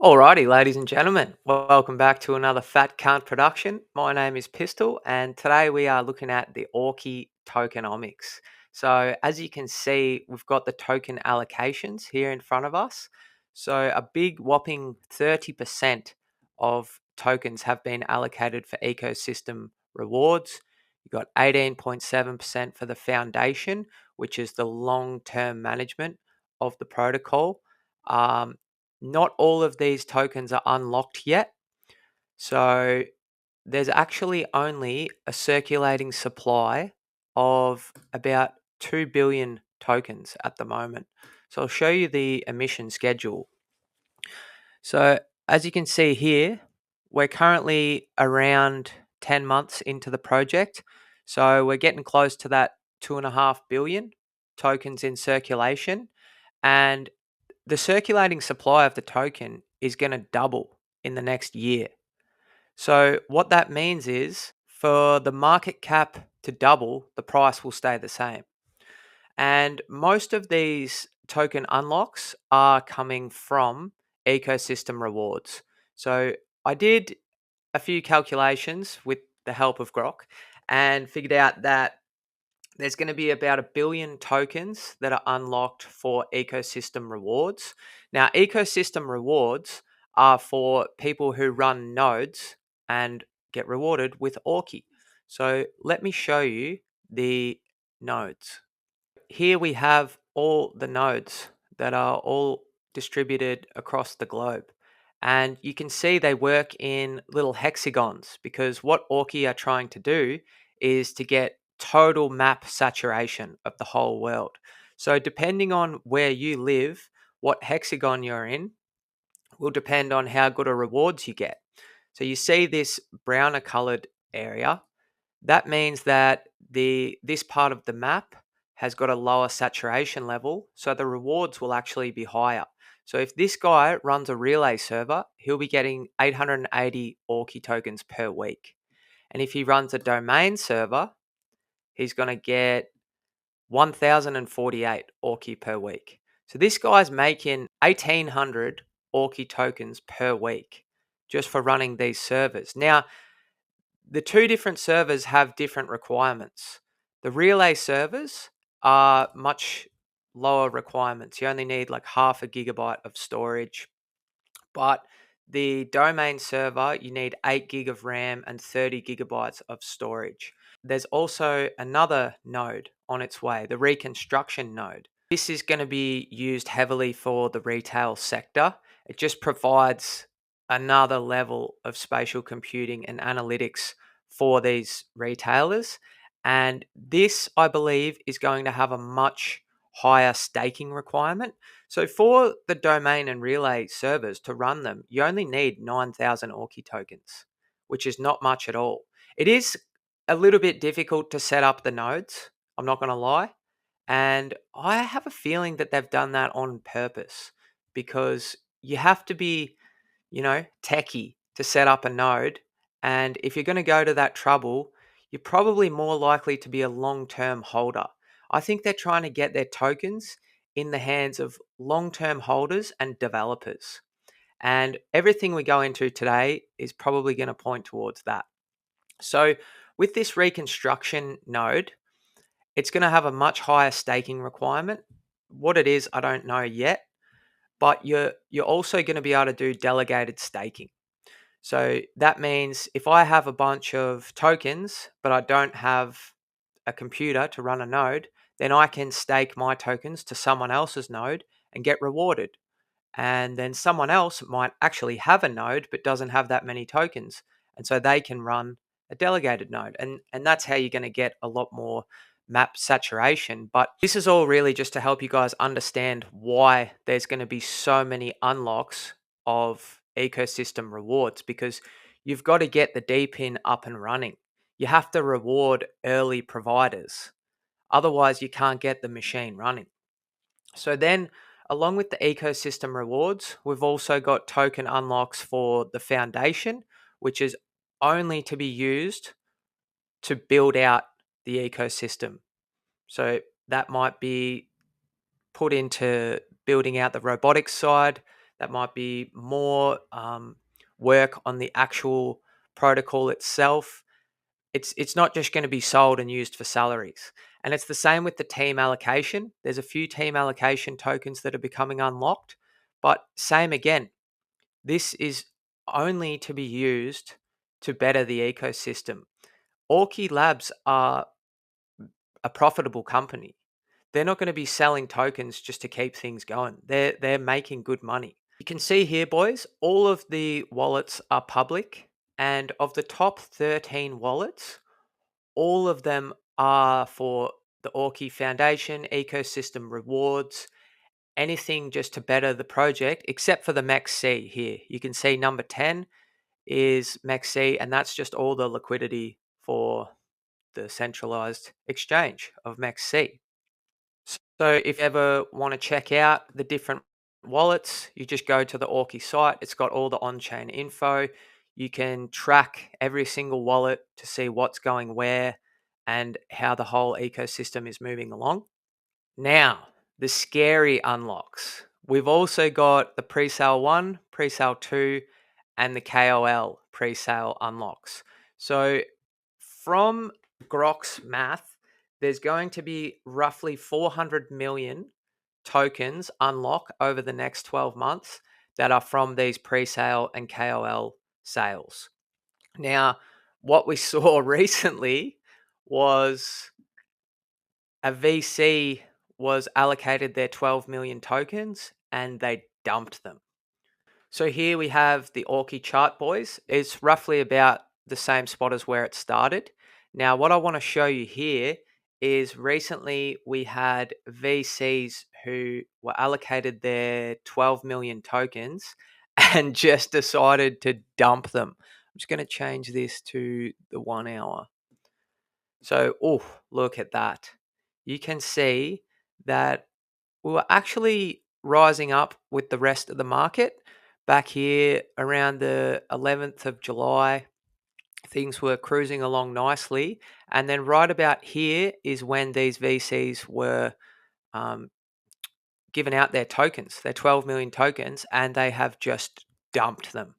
Alrighty, ladies and gentlemen, welcome back to another Fat Cunt production. My name is Pistol, and today we are looking at the AUKI Tokenomics. So, as you can see, we've got the token allocations here in front of us. So, a big whopping 30% of tokens have been allocated for ecosystem rewards. You've got 18.7% for the foundation, which is the long term management of the protocol. Not all of these tokens are unlocked yet. So there's actually only a circulating supply of about 2 billion tokens at the moment. So I'll show you the emission schedule. So as you can see here, we're currently around 10 months into the project. So we're getting close to that 2.5 billion tokens in circulation. And the circulating supply of the token is going to double in the next year. So, what that means is for the market cap to double, the price will stay the same. And most of these token unlocks are coming from ecosystem rewards. So, I did a few calculations with the help of Grok and figured out that there's going to be about 1 billion tokens that are unlocked for ecosystem rewards. Now, ecosystem rewards are for people who run nodes and get rewarded with AUKI. So let me show you the nodes. Here we have all the nodes that are all distributed across the globe. And you can see they work in little hexagons because what AUKI are trying to do is to get total map saturation of the whole world. So depending on where you live, what hexagon you're in will depend on how good a rewards you get. So you see this browner colored area, that means that this part of the map has got a lower saturation level, so the rewards will actually be higher. So if this guy runs a relay server, he'll be getting 880 AUKI tokens per week. And if he runs a domain server, he's going to get 1048 AUKI per week. So this guy's making 1800 AUKI tokens per week just for running these servers. Now, the two different servers have different requirements. The relay servers are much lower requirements. You only need like half a gigabyte of storage. But the domain server, you need 8 gig of RAM and 30 gigabytes of storage. There's also another node on its way, the reconstruction node. This is going to be used heavily for the retail sector. It just provides another level of spatial computing and analytics for these retailers. And this, I believe, is going to have a much higher staking requirement. So for the domain and relay servers to run them, you only need 9,000 AUKI tokens, which is not much at all. It is a little bit difficult to set up the nodes, I'm not going to lie. And I have a feeling that they've done that on purpose because you have to be, techie to set up a node. And if you're going to go to that trouble, you're probably more likely to be a long-term holder. I think they're trying to get their tokens in the hands of long-term holders and developers. And everything we go into today is probably going to point towards that. So with this reconstruction node, it's going to have a much higher staking requirement. What it is, I don't know yet, but you're also going to be able to do delegated staking. So that means if I have a bunch of tokens, but I don't have a computer to run a node, then I can stake my tokens to someone else's node and get rewarded. And then someone else might actually have a node but doesn't have that many tokens. And so they can run a delegated node. And that's how you're going to get a lot more map saturation. But this is all really just to help you guys understand why there's going to be so many unlocks of ecosystem rewards, because you've got to get the DePIN up and running. You have to reward early providers. Otherwise, you can't get the machine running. So then, along with the ecosystem rewards, we've also got token unlocks for the foundation, which is only to be used to build out the ecosystem. So that might be put into building out the robotics side. That might be more work on the actual protocol itself. It's not just going to be sold and used for salaries. And it's the same with the team allocation. There's a few team allocation tokens that are becoming unlocked, but same again. This is only to be used to better the ecosystem. AUKI Labs are a profitable company. They're not going to be selling tokens just to keep things going. They're making good money. You can see here, boys, all of the wallets are public, and of the top 13 wallets, all of them are for the AUKI Foundation, ecosystem rewards, anything just to better the project, except for the MEXC here. You can see number 10 is MEXC, and that's just all the liquidity for the centralized exchange of MEXC. So if you ever want to check out the different wallets, you just go to the AUKI site. It's got all the on-chain info. You can track every single wallet to see what's going where and how the whole ecosystem is moving along. Now, the scary unlocks. We've also got the presale 1, presale 2, and the KOL presale unlocks. So from Grok's math, there's going to be roughly 400 million tokens unlock over the next 12 months that are from these presale and KOL sales. Now, what we saw recently was a VC was allocated their 12 million tokens and they dumped them. So here we have the AUKI chart, boys. It's roughly about the same spot as where it started. Now, what I want to show you here is recently we had VCs who were allocated their 12 million tokens and just decided to dump them. I'm just going to change this to the 1 hour. So, oh, look at that. You can see that we were actually rising up with the rest of the market. Back here around the 11th of July, things were cruising along nicely. And then right about here is when these VCs were giving out their tokens, their 12 million tokens, and they have just dumped them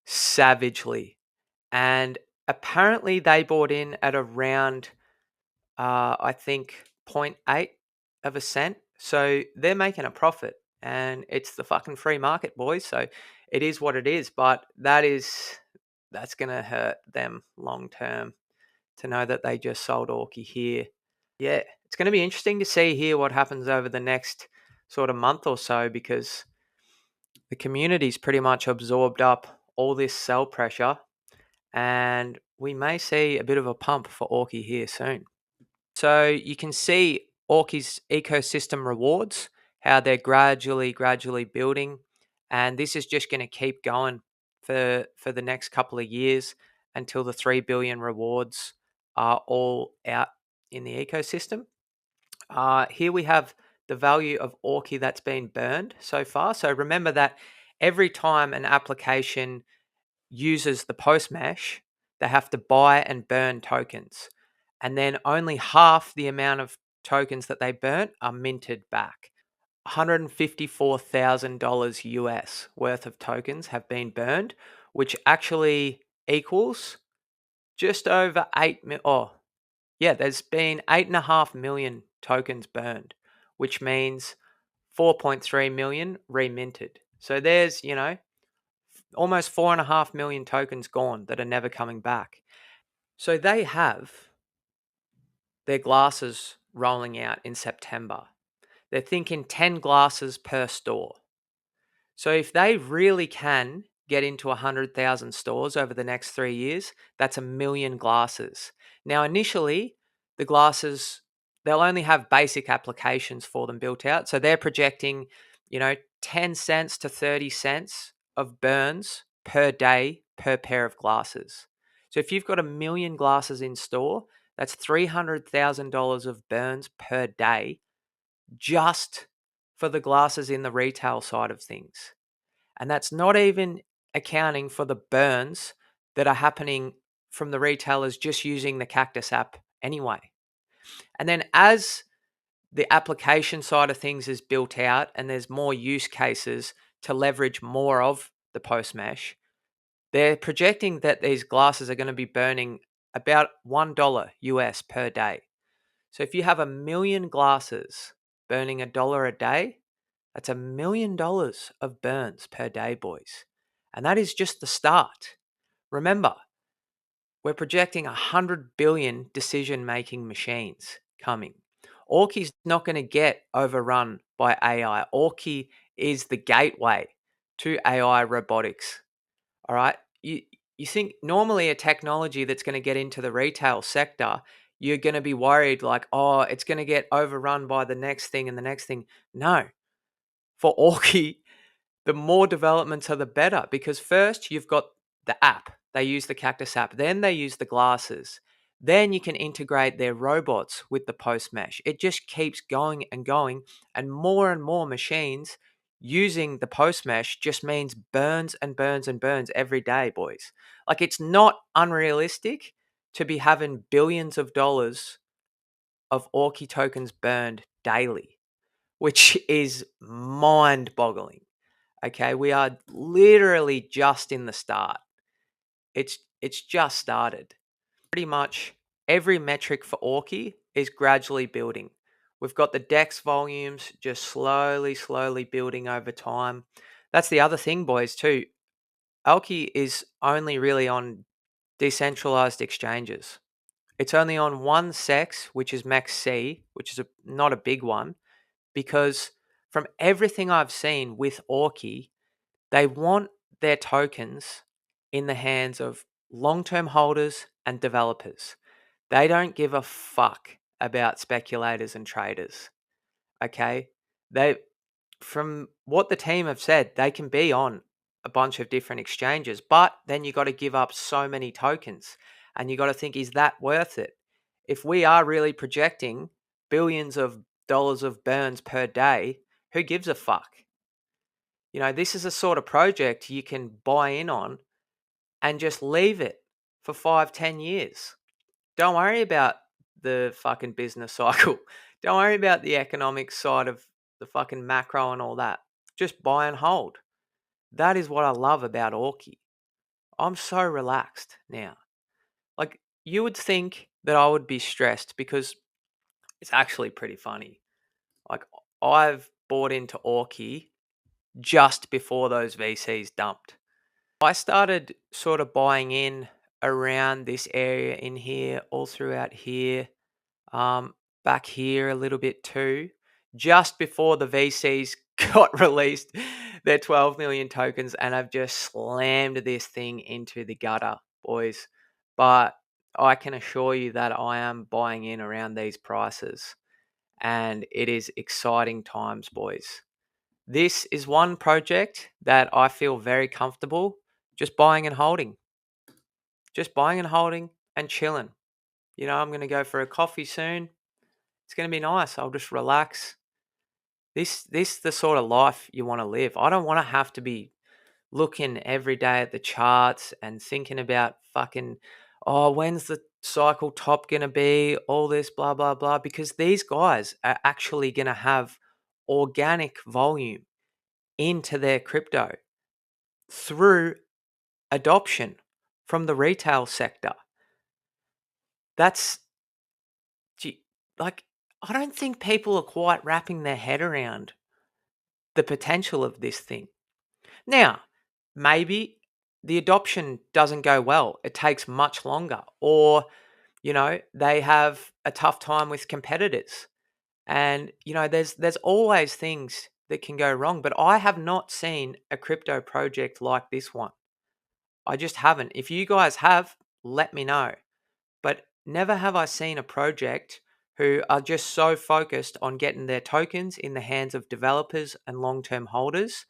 savagely. And apparently they bought in at around, I think, 0.8 of a cent. So they're making a profit. And it's the fucking free market, boys. So it is what it is. But that's going to hurt them long term to know that they just sold AUKI here. Yeah, it's going to be interesting to see here what happens over the next sort of month or so, because the community's pretty much absorbed up all this sell pressure, and we may see a bit of a pump for AUKI here soon. So you can see AUKI's ecosystem rewards, how they're gradually building, and this is just going to keep going for the next couple of years until the 3 billion rewards are all out in the ecosystem. Here we have the value of AUKI that's been burned so far. So remember that every time an application uses the Posemesh, they have to buy and burn tokens. And then only half the amount of tokens that they burnt are minted back. $154,000 US worth of tokens have been burned, which actually equals just over 8 mil. Oh, yeah, there's been 8.5 million tokens burned, which means 4.3 million reminted. So there's, almost 4.5 million tokens gone that are never coming back. So they have their glasses rolling out in September. They're thinking 10 glasses per store. So if they really can get into 100,000 stores over the next 3 years, that's 1 million glasses. Now, initially, the glasses, they'll only have basic applications for them built out. So they're projecting, 10 cents to 30 cents of burns per day per pair of glasses. So if you've got 1 million glasses in store, that's $300,000 of burns per day just for the glasses in the retail side of things. And that's not even accounting for the burns that are happening from the retailers just using the Cactus app anyway. And then as the application side of things is built out and there's more use cases to leverage more of the Posemesh, they're projecting that these glasses are going to be burning about $1 US per day. So if you have 1,000,000 glasses burning $1 a day, that's $1,000,000 of burns per day, boys. And that is just the start. Remember, we're projecting 100 billion decision-making machines coming. Aoki's not going to get overrun by AI. Aoki is the gateway to AI robotics. All right. You think normally a technology that's going to get into the retail sector, you're going to be worried like, oh, it's going to get overrun by the next thing and the next thing. No. For Aoki, the more developments are the better, because first you've got the app. They use the Cactus app. Then they use the glasses. Then you can integrate their robots with the Posemesh. It just keeps going and more machines using the Posemesh just means burns and burns and burns every day, boys. Like, it's not unrealistic to be having billions of dollars of AUKI tokens burned daily, which is mind-boggling. Okay, we are literally just in the start. It's just started. Pretty much every metric for Aoki is gradually building. We've got the DEX volumes just slowly building over time. That's the other thing, boys, too. Aoki is only really on decentralized exchanges. It's only on one SEX, which is MEXC, which is not a big one, because from everything I've seen with Aoki, they want their tokens in the hands of long-term holders and developers. They don't give a fuck about speculators and traders. Okay? They, from what the team have said, they can be on a bunch of different exchanges, but then you got to give up so many tokens, and you got to think, is that worth it? If we are really projecting billions of dollars of burns per day, who gives a fuck? You know, this is a sort of project you can buy in on and just leave it for 5, 10 years. Don't worry about the fucking business cycle. Don't worry about the economic side of the fucking macro and all that. Just buy and hold. That is what I love about Aoki. I'm so relaxed now. Like, you would think that I would be stressed, because it's actually pretty funny. Like, I've bought into Aoki just before those VCs dumped. I started sort of buying in around this area in here, all throughout here, back here a little bit too, just before the VCs got released their 12 million tokens, and I've just slammed this thing into the gutter, boys. But I can assure you that I am buying in around these prices, and it is exciting times, boys. This is one project that I feel very comfortable just buying and holding. Just buying and holding and chilling. You know, I'm going to go for a coffee soon. It's going to be nice. I'll just relax. This the sort of life you want to live. I don't want to have to be looking every day at the charts and thinking about fucking, oh, when's the cycle top going to be? All this blah blah blah, because these guys are actually going to have organic volume into their crypto through adoption from the retail sector. That's like, I don't think people are quite wrapping their head around the potential of this thing. Now, maybe the adoption doesn't go well. It takes much longer, or, you know, they have a tough time with competitors. And, you know, there's always things that can go wrong, but I have not seen a crypto project like this one. I just haven't. If you guys have, let me know. But never have I seen a project who are just so focused on getting their tokens in the hands of developers and long-term holders,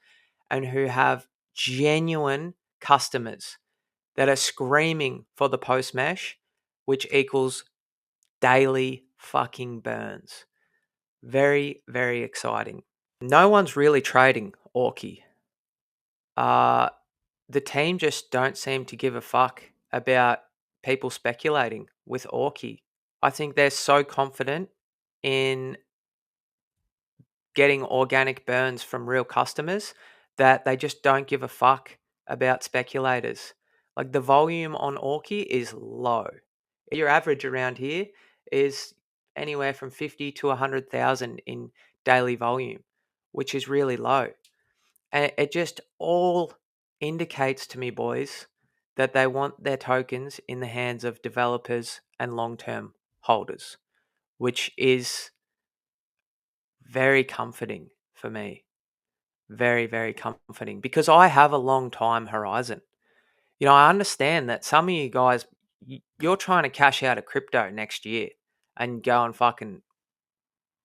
and who have genuine customers that are screaming for the Posemesh, which equals daily fucking burns. Very, very exciting. No one's really trading Aoki. The team just don't seem to give a fuck about people speculating with Aoki. I think they're so confident in getting organic burns from real customers that they just don't give a fuck about speculators. Like the volume on AUKI is low. Your average around here is anywhere from 50 to 100,000 in daily volume, which is really low. And it just all indicates to me, boys, that they want their tokens in the hands of developers and long-term holders, which is very comforting for me. Very, very comforting because I have a long time horizon. You know, I understand that some of you guys, you're trying to cash out of crypto next year and go and fucking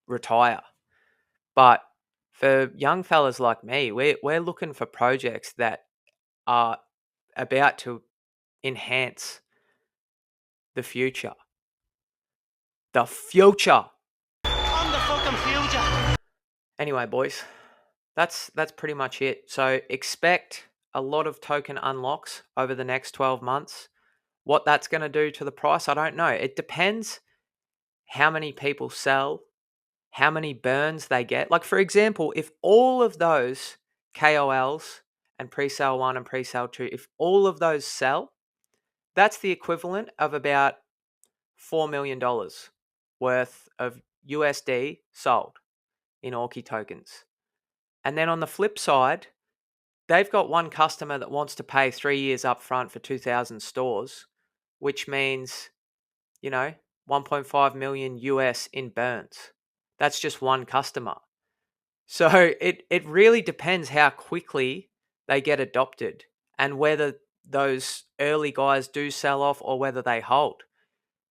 retire. But for young fellas like me, we're looking for projects that are about to enhance the future. The future. I'm the fucking future. Anyway, boys, that's pretty much it. So expect a lot of token unlocks over the next 12 months. What that's going to do to the price, I don't know. It depends how many people sell, how many burns they get. Like, for example, if all of those KOLs and presale 1 and presale 2, if all of those sell, that's the equivalent of about $4 million worth of USD sold in AUKI tokens. And then on the flip side, they've got one customer that wants to pay 3 years up front for 2,000 stores, which means, you know, 1.5 million US in burns. That's just one customer. So it really depends how quickly they get adopted and whether those early guys do sell off or whether they hold.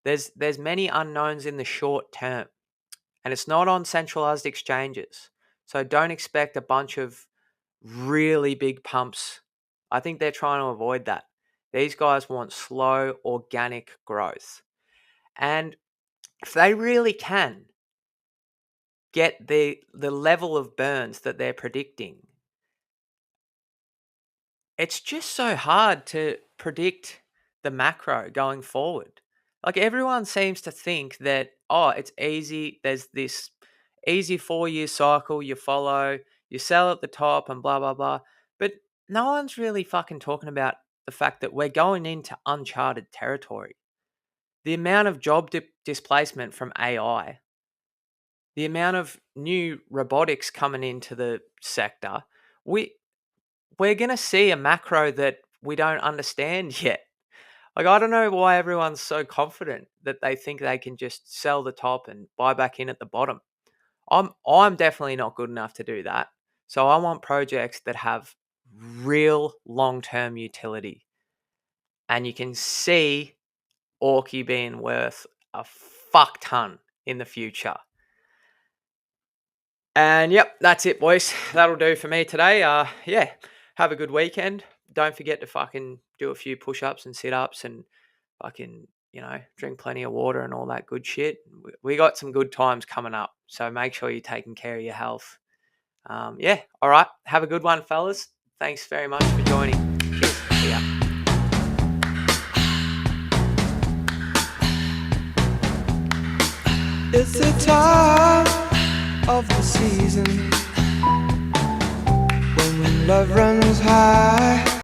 There's many unknowns in the short term, and it's not on centralized exchanges. So don't expect a bunch of really big pumps. I think they're trying to avoid that. These guys want slow, organic growth. And if they really can get the level of burns that they're predicting, it's just so hard to predict the macro going forward. Like everyone seems to think that, oh, it's easy. There's this easy 4-year cycle you follow, you sell at the top and blah, blah, blah. But no one's really fucking talking about the fact that we're going into uncharted territory. The amount of job displacement from AI, the amount of new robotics coming into the sector, we're going to see a macro that we don't understand yet. Like, I don't know why everyone's so confident that they think they can just sell the top and buy back in at the bottom. I'm definitely not good enough to do that. So I want projects that have real long-term utility. And you can see AUKI being worth a fuck ton in the future. And yep, that's it, boys. That'll do for me today. Yeah, have a good weekend. Don't forget to fucking do a few push-ups and sit-ups and fucking, you know, drink plenty of water and all that good shit. We got some good times coming up, so make sure you're taking care of your health. Yeah, all right. Have a good one, fellas. Thanks very much for joining. Cheers. See ya. It's the time of the season when love runs high.